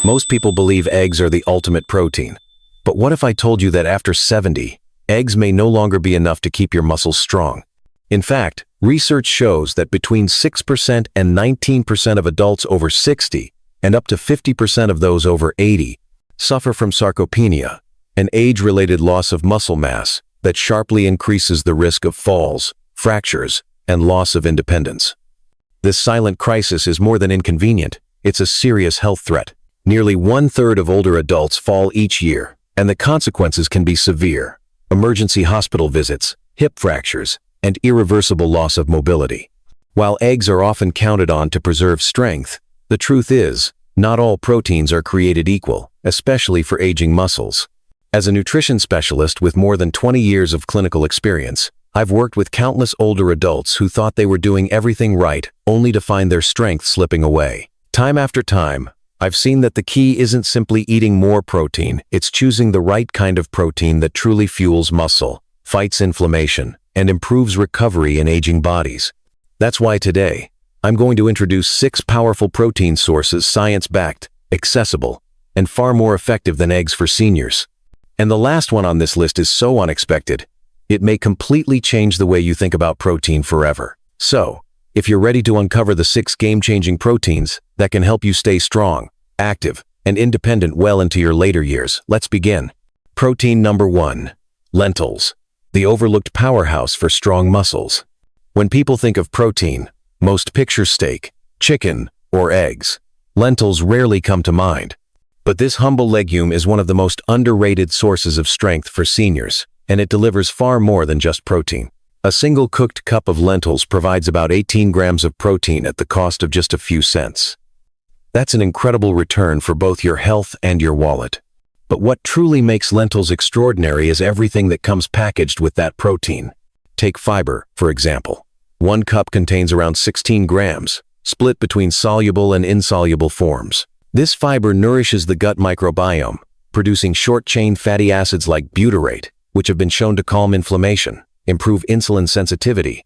Most people believe eggs are the ultimate protein. But what if I told you that after 70, eggs may no longer be enough to keep your muscles strong? In fact, research shows that between 6% and 19% of adults over 60 and up to 50% of those over 80 suffer from sarcopenia, an age-related loss of muscle mass that sharply increases the risk of falls, fractures, and loss of independence. This silent crisis is more than inconvenient, it's a serious health threat. Nearly 1/3 of older adults fall each year, and the consequences can be severe: emergency hospital visits, hip fractures, and irreversible loss of mobility. While eggs are often counted on to preserve strength, the truth is, not all proteins are created equal, especially for aging muscles. As a nutrition specialist with more than 20 years of clinical experience, I've worked with countless older adults who thought they were doing everything right, only to find their strength slipping away. Time after time, I've seen that the key isn't simply eating more protein, it's choosing the right kind of protein that truly fuels muscle, fights inflammation, and improves recovery in aging bodies. That's why today, I'm going to introduce 6 powerful protein sources, science-backed, accessible, and far more effective than eggs for seniors. And the last one on this list is so unexpected, it may completely change the way you think about protein forever. So, if you're ready to uncover the 6 game-changing proteins that can help you stay strong, active, and independent well into your later years, let's begin. Protein number 1. Lentils, the overlooked powerhouse for strong muscles. When people think of protein, most picture steak, chicken, or eggs. Lentils rarely come to mind. But this humble legume is one of the most underrated sources of strength for seniors, and it delivers far more than just protein. A single cooked cup of lentils provides about 18 grams of protein at the cost of just a few cents. That's an incredible return for both your health and your wallet. But what truly makes lentils extraordinary is everything that comes packaged with that protein. Take fiber, for example. 1 cup contains around 16 grams, split between soluble and insoluble forms. This fiber nourishes the gut microbiome, producing short-chain fatty acids like butyrate, which have been shown to calm inflammation, improve insulin sensitivity,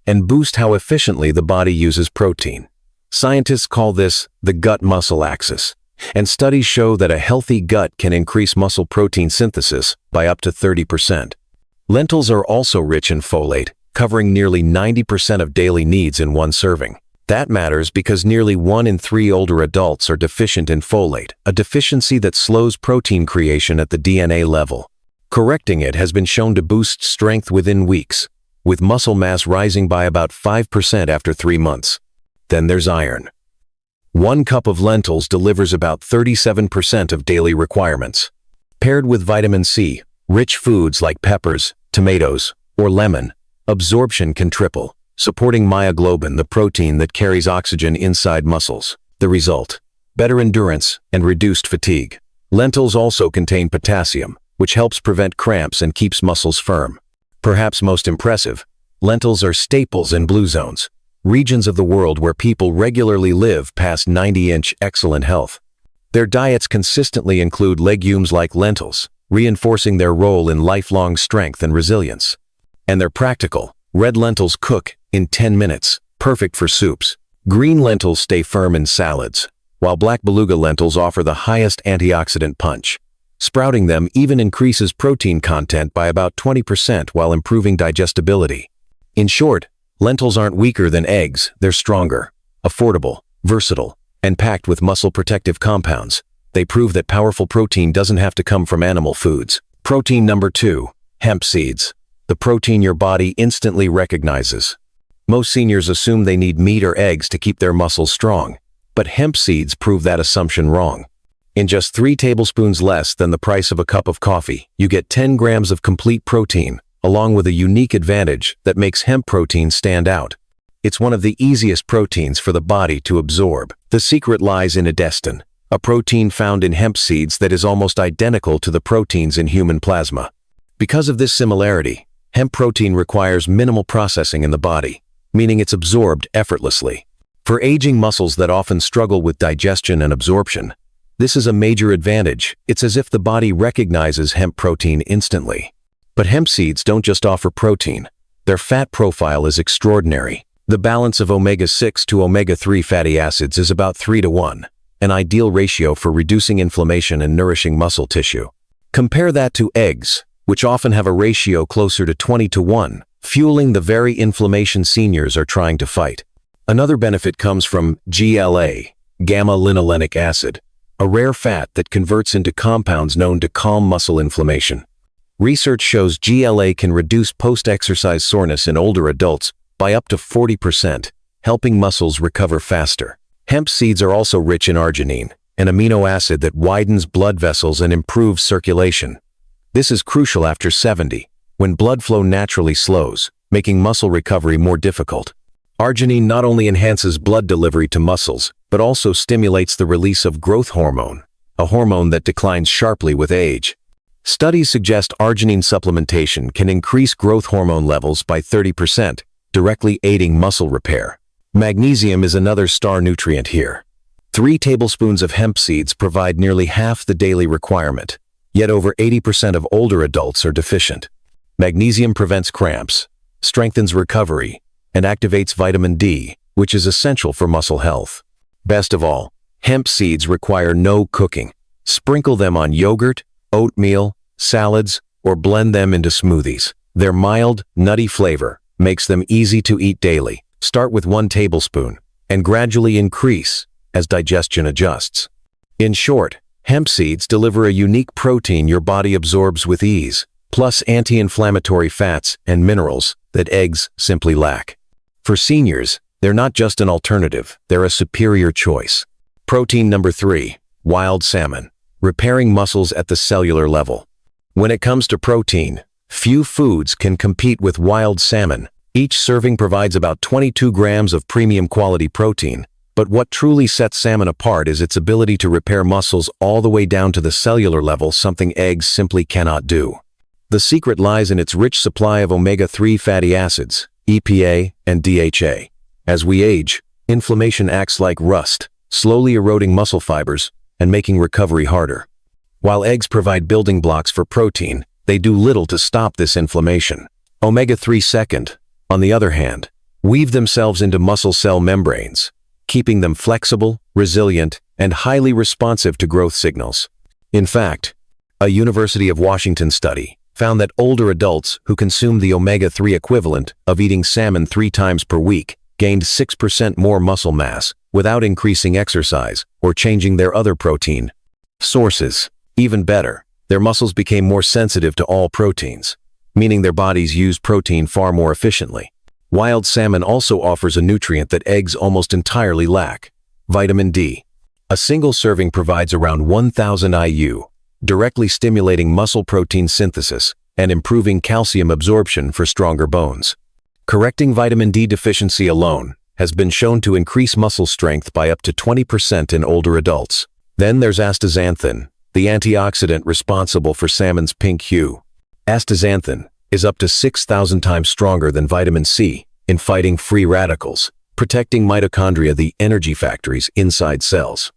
and boost how efficiently the body uses protein. Scientists call this the gut-muscle axis, and studies show that a healthy gut can increase muscle protein synthesis by up to 30%. Lentils are also rich in folate, covering nearly 90% of daily needs in one serving. That matters because nearly 1 in 3 older adults are deficient in folate, a deficiency that slows protein creation at the DNA level. Correcting it has been shown to boost strength within weeks, with muscle mass rising by about 5% after 3 months. Then there's iron. 1 cup of lentils delivers about 37% of daily requirements. Paired with vitamin C, rich foods like peppers, tomatoes, or lemon, absorption can triple, supporting myoglobin, the protein that carries oxygen inside muscles. The result: better endurance and reduced fatigue. Lentils also contain potassium, which helps prevent cramps and keeps muscles firm. Perhaps most impressive, lentils are staples in blue zones, regions of the world where people regularly live past 90-inch excellent health. Their diets consistently include legumes like lentils, reinforcing their role in lifelong strength and resilience. And they're practical. Red lentils cook in 10 minutes, perfect for soups. Green lentils stay firm in salads, while black beluga lentils offer the highest antioxidant punch. Sprouting them even increases protein content by about 20% while improving digestibility. In short, lentils aren't weaker than eggs, they're stronger, affordable, versatile, and packed with muscle protective compounds. They prove that powerful protein doesn't have to come from animal foods. Protein number 2, hemp seeds, the protein your body instantly recognizes. Most seniors assume they need meat or eggs to keep their muscles strong, but hemp seeds prove that assumption wrong. In just 3 tablespoons less than the price of a cup of coffee, you get 10 grams of complete protein, along with a unique advantage that makes hemp protein stand out. It's one of the easiest proteins for the body to absorb. The secret lies in edestin, a protein found in hemp seeds that is almost identical to the proteins in human plasma. Because of this similarity, hemp protein requires minimal processing in the body, meaning it's absorbed effortlessly. For aging muscles that often struggle with digestion and absorption, this is a major advantage. It's as if the body recognizes hemp protein instantly. But hemp seeds don't just offer protein. Their fat profile is extraordinary. The balance of omega-6 to omega-3 fatty acids is about 3 to 1, an ideal ratio for reducing inflammation and nourishing muscle tissue. Compare that to eggs, which often have a ratio closer to 20:1, fueling the very inflammation seniors are trying to fight. Another benefit comes from GLA, gamma-linolenic acid, a rare fat that converts into compounds known to calm muscle inflammation. Research shows GLA can reduce post-exercise soreness in older adults by up to 40%, helping muscles recover faster. Hemp seeds are also rich in arginine, an amino acid that widens blood vessels and improves circulation. This is crucial after 70, when blood flow naturally slows, making muscle recovery more difficult. Arginine not only enhances blood delivery to muscles, but also stimulates the release of growth hormone, a hormone that declines sharply with age. Studies suggest arginine supplementation can increase growth hormone levels by 30%, directly aiding muscle repair. Magnesium is another star nutrient here. 3 tablespoons of hemp seeds provide nearly half the daily requirement, yet over 80% of older adults are deficient. Magnesium prevents cramps, strengthens recovery, and activates vitamin D, which is essential for muscle health. Best of all, hemp seeds require no cooking. Sprinkle them on yogurt, oatmeal, salads, or blend them into smoothies. Their mild, nutty flavor makes them easy to eat daily. Start with 1 tablespoon and gradually increase as digestion adjusts. In short, hemp seeds deliver a unique protein your body absorbs with ease, plus anti-inflammatory fats and minerals that eggs simply lack. For seniors, they're not just an alternative, they're a superior choice. Protein number 3, wild salmon, repairing muscles at the cellular level. When it comes to protein, few foods can compete with wild salmon. Each serving provides about 22 grams of premium quality protein, but what truly sets salmon apart is its ability to repair muscles all the way down to the cellular level, something eggs simply cannot do. The secret lies in its rich supply of omega-3 fatty acids, EPA and DHA. As we age, inflammation acts like rust, slowly eroding muscle fibers and making recovery harder. While eggs provide building blocks for protein, they do little to stop this inflammation. Omega-3, on the other hand, weave themselves into muscle cell membranes, keeping them flexible, resilient, and highly responsive to growth signals. In fact, a University of Washington study found that older adults who consumed the omega-3 equivalent of eating salmon 3 times per week gained 6% more muscle mass without increasing exercise or changing their other protein sources. Even better, their muscles became more sensitive to all proteins, meaning their bodies use protein far more efficiently. Wild salmon also offers a nutrient that eggs almost entirely lack, vitamin D. A single serving provides around 1,000 IU, directly stimulating muscle protein synthesis and improving calcium absorption for stronger bones. Correcting vitamin D deficiency alone has been shown to increase muscle strength by up to 20% in older adults. Then there's astaxanthin, the antioxidant responsible for salmon's pink hue. Astaxanthin is up to 6,000 times stronger than vitamin C in fighting free radicals, protecting mitochondria, the energy factories inside cells.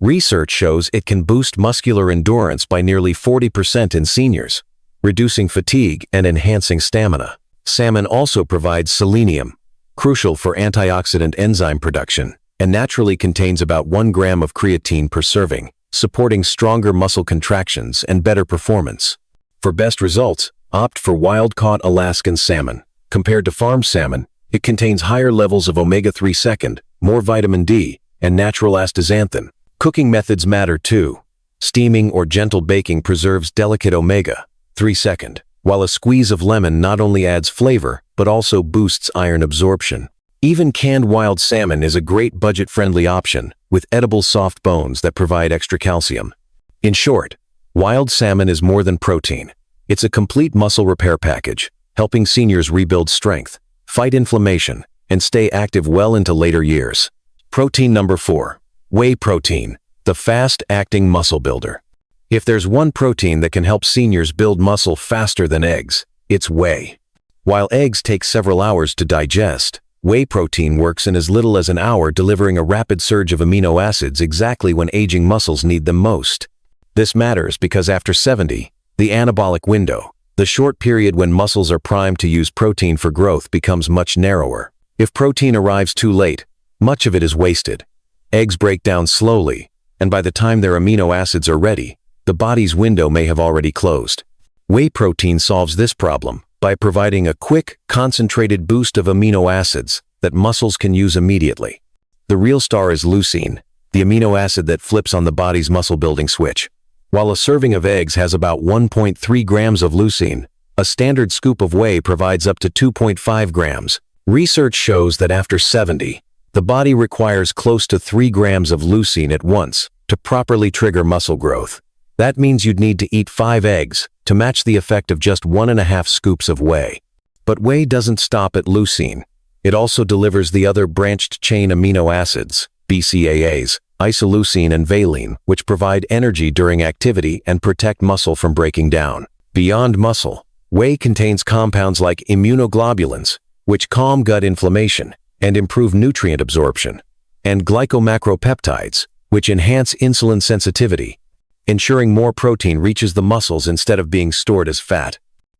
Research shows it can boost muscular endurance by nearly 40% in seniors, reducing fatigue and enhancing stamina. Salmon also provides selenium, crucial for antioxidant enzyme production, and naturally contains about 1 gram of creatine per serving, supporting stronger muscle contractions and better performance. For best results, opt for wild-caught Alaskan salmon. Compared to farm salmon, it contains higher levels of omega-3, more vitamin D, and natural astaxanthin. Cooking methods matter too. Steaming or gentle baking preserves delicate omega-3, while a squeeze of lemon not only adds flavor, but also boosts iron absorption. Even canned wild salmon is a great budget-friendly option, with edible soft bones that provide extra calcium. In short, wild salmon is more than protein. It's a complete muscle repair package, helping seniors rebuild strength, fight inflammation, and stay active well into later years. Protein number 4. Whey protein, the fast-acting muscle builder. If there's one protein that can help seniors build muscle faster than eggs, it's whey. While eggs take several hours to digest, whey protein works in as little as an hour, delivering a rapid surge of amino acids exactly when aging muscles need them most. This matters because after 70, the anabolic window, the short period when muscles are primed to use protein for growth, becomes much narrower. If protein arrives too late, much of it is wasted. Eggs break down slowly, and by the time their amino acids are ready, the body's window may have already closed. Whey protein solves this problem by providing a quick, concentrated boost of amino acids that muscles can use immediately. The real star is leucine, the amino acid that flips on the body's muscle-building switch. While a serving of eggs has about 1.3 grams of leucine, a standard scoop of whey provides up to 2.5 grams. Research shows that after 70, the body requires close to 3 grams of leucine at once to properly trigger muscle growth. That means you'd need to eat 5 eggs to match the effect of just 1.5 scoops of whey. But whey doesn't stop at leucine. It also delivers the other branched-chain amino acids, BCAAs, isoleucine and valine, which provide energy during activity and protect muscle from breaking down. Beyond muscle, whey contains compounds like immunoglobulins, which calm gut inflammation and improve nutrient absorption, and glycomacropeptides, which enhance insulin sensitivity, ensuring more protein reaches the muscles instead of being stored as fat.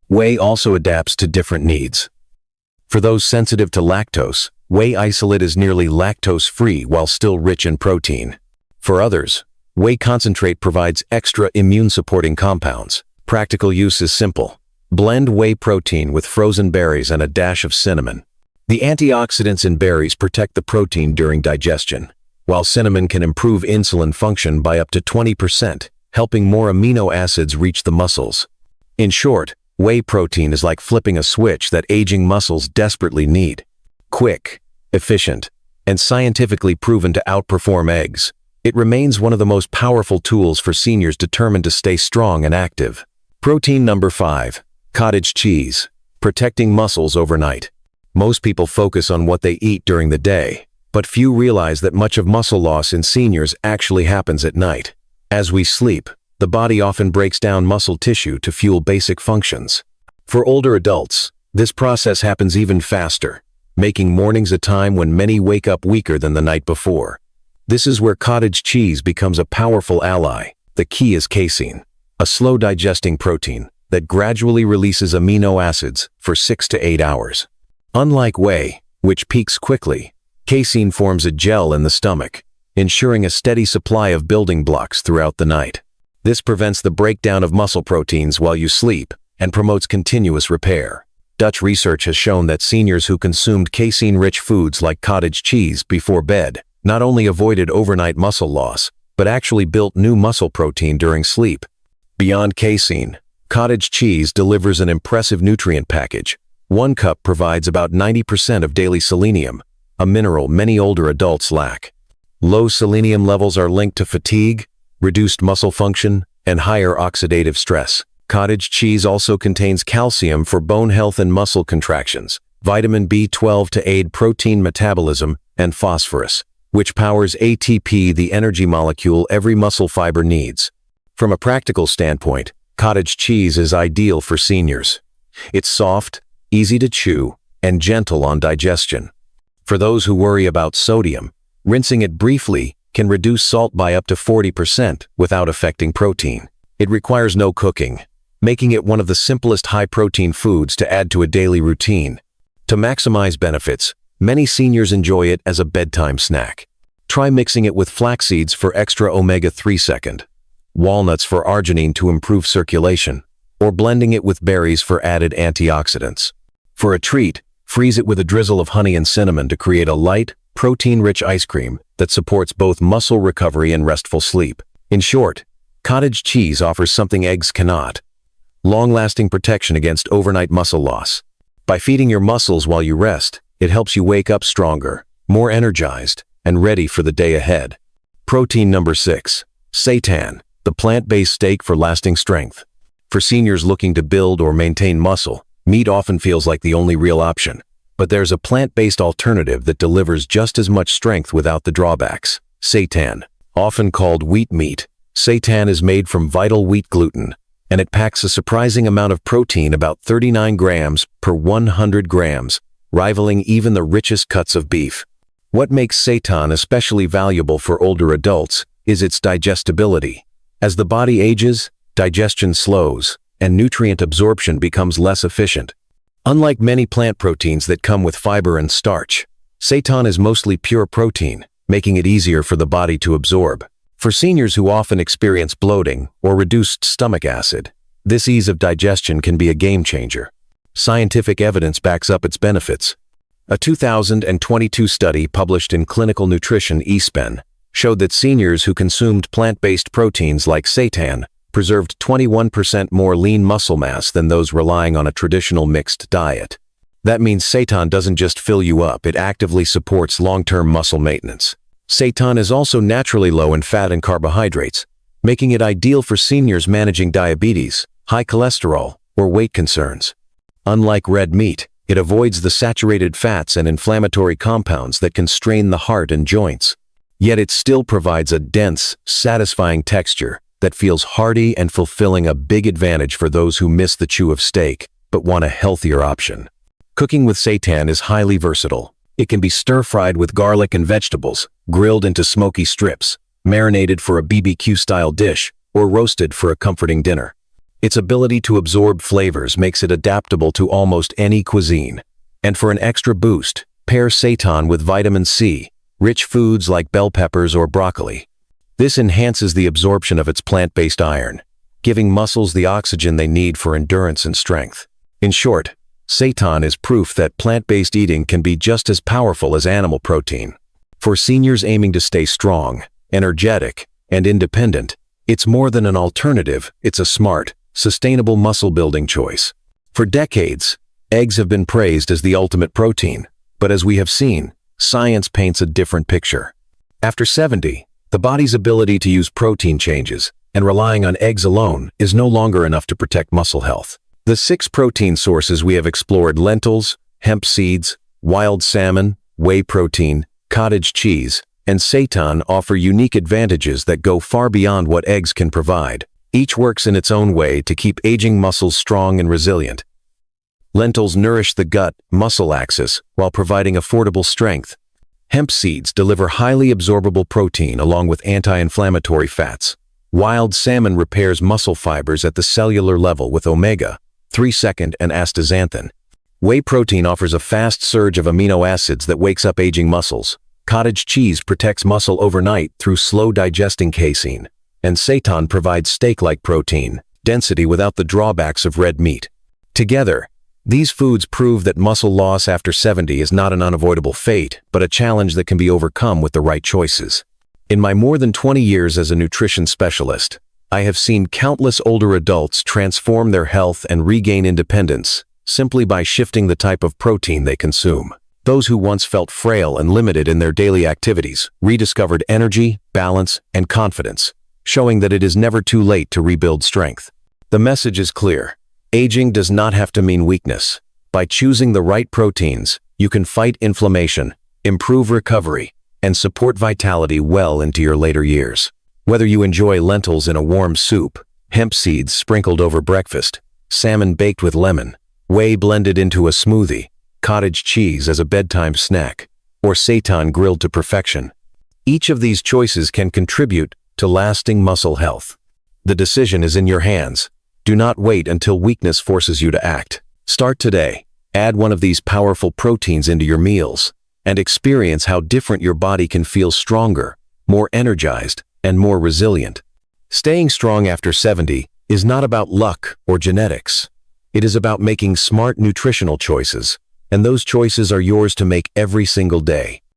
Whey also adapts to different needs. For those sensitive to lactose, whey isolate is nearly lactose-free while still rich in protein. For others, whey concentrate provides extra immune-supporting compounds. Practical use is simple. Blend whey protein with frozen berries and a dash of cinnamon. The antioxidants in berries protect the protein during digestion, while cinnamon can improve insulin function by up to 20%, helping more amino acids reach the muscles. In short, whey protein is like flipping a switch that aging muscles desperately need. Quick, efficient, and scientifically proven to outperform eggs, it remains one of the most powerful tools for seniors determined to stay strong and active. Protein number 5. Cottage cheese. Protecting muscles overnight. Most people focus on what they eat during the day, but few realize that much of muscle loss in seniors actually happens at night. As we sleep, the body often breaks down muscle tissue to fuel basic functions. For older adults, this process happens even faster, making mornings a time when many wake up weaker than the night before. This is where cottage cheese becomes a powerful ally. The key is casein, a slow-digesting protein that gradually releases amino acids for 6 to 8 hours. Unlike whey, which peaks quickly, casein forms a gel in the stomach, ensuring a steady supply of building blocks throughout the night. This prevents the breakdown of muscle proteins while you sleep and promotes continuous repair. Dutch research has shown that seniors who consumed casein-rich foods like cottage cheese before bed not only avoided overnight muscle loss, but actually built new muscle protein during sleep. Beyond casein, cottage cheese delivers an impressive nutrient package. 1 cup provides about 90% of daily selenium, a mineral many older adults lack. Low selenium levels are linked to fatigue, reduced muscle function, and higher oxidative stress. Cottage cheese also contains calcium for bone health and muscle contractions, vitamin B12 to aid protein metabolism, and phosphorus, which powers ATP, the energy molecule every muscle fiber needs. From a practical standpoint, cottage cheese is ideal for seniors. It's soft, easy to chew, and gentle on digestion. For those who worry about sodium, rinsing it briefly can reduce salt by up to 40% without affecting protein. It requires no cooking, making it one of the simplest high-protein foods to add to a daily routine. To maximize benefits, many seniors enjoy it as a bedtime snack. Try mixing it with flax seeds for extra omega-3, walnuts for arginine to improve circulation, or blending it with berries for added antioxidants. For a treat, freeze it with a drizzle of honey and cinnamon to create a light, protein-rich ice cream that supports both muscle recovery and restful sleep. In short, cottage cheese offers something eggs cannot: long-lasting protection against overnight muscle loss. By feeding your muscles while you rest, it helps you wake up stronger, more energized, and ready for the day ahead. Protein number 6. Seitan, the plant-based steak for lasting strength. For seniors looking to build or maintain muscle, meat often feels like the only real option. But there's a plant-based alternative that delivers just as much strength without the drawbacks. Seitan. Often called wheat meat, seitan is made from vital wheat gluten, and it packs a surprising amount of protein, about 39 grams per 100 grams, rivaling even the richest cuts of beef. What makes seitan especially valuable for older adults is its digestibility. As the body ages, digestion slows, and nutrient absorption becomes less efficient. Unlike many plant proteins that come with fiber and starch, seitan is mostly pure protein, making it easier for the body to absorb. For seniors who often experience bloating or reduced stomach acid, this ease of digestion can be a game changer. Scientific evidence backs up its benefits. A 2022 study published in Clinical Nutrition eSpen showed that seniors who consumed plant-based proteins like seitan preserved 21% more lean muscle mass than those relying on a traditional mixed diet. That means seitan doesn't just fill you up, it actively supports long-term muscle maintenance. Seitan is also naturally low in fat and carbohydrates, making it ideal for seniors managing diabetes, high cholesterol, or weight concerns. Unlike red meat, it avoids the saturated fats and inflammatory compounds that can strain the heart and joints. Yet it still provides a dense, satisfying texture that feels hearty and fulfilling, a big advantage for those who miss the chew of steak but want a healthier option. Cooking with seitan is highly versatile. It can be stir-fried with garlic and vegetables, grilled into smoky strips, marinated for a BBQ-style dish, or roasted for a comforting dinner. Its ability to absorb flavors makes it adaptable to almost any cuisine. And for an extra boost, pair seitan with vitamin C, rich foods like bell peppers or broccoli. This enhances the absorption of its plant-based iron, giving muscles the oxygen they need for endurance and strength. In short, seitan is proof that plant-based eating can be just as powerful as animal protein. For seniors aiming to stay strong, energetic, and independent, it's more than an alternative, it's a smart, sustainable muscle-building choice. For decades, eggs have been praised as the ultimate protein, but as we have seen, science paints a different picture. After 70, the body's ability to use protein changes, and relying on eggs alone is no longer enough to protect muscle health. The 6 protein sources we have explored: lentils, hemp seeds, wild salmon, whey protein, cottage cheese, and seitan offer unique advantages that go far beyond what eggs can provide. Each works in its own way to keep aging muscles strong and resilient. Lentils nourish the gut-muscle axis while providing affordable strength. Hemp seeds deliver highly absorbable protein along with anti-inflammatory fats. Wild salmon repairs muscle fibers at the cellular level with omega-3 and astaxanthin. Whey protein offers a fast surge of amino acids that wakes up aging muscles. Cottage cheese protects muscle overnight through slow digesting casein. And seitan provides steak-like protein density without the drawbacks of red meat. Together, these foods prove that muscle loss after 70 is not an unavoidable fate, but a challenge that can be overcome with the right choices. In my more than 20 years as a nutrition specialist, I have seen countless older adults transform their health and regain independence simply by shifting the type of protein they consume. Those who once felt frail and limited in their daily activities rediscovered energy, balance, and confidence, showing that it is never too late to rebuild strength. The message is clear. Aging does not have to mean weakness. By choosing the right proteins, you can fight inflammation, improve recovery, and support vitality well into your later years. Whether you enjoy lentils in a warm soup, hemp seeds sprinkled over breakfast, salmon baked with lemon, whey blended into a smoothie, cottage cheese as a bedtime snack, or seitan grilled to perfection, each of these choices can contribute to lasting muscle health. The decision is in your hands. Do not wait until weakness forces you to act. Start today. Add one of these powerful proteins into your meals and experience how different your body can feel: stronger, more energized, and more resilient. Staying strong after 70 is not about luck or genetics. It is about making smart nutritional choices, and those choices are yours to make every single day.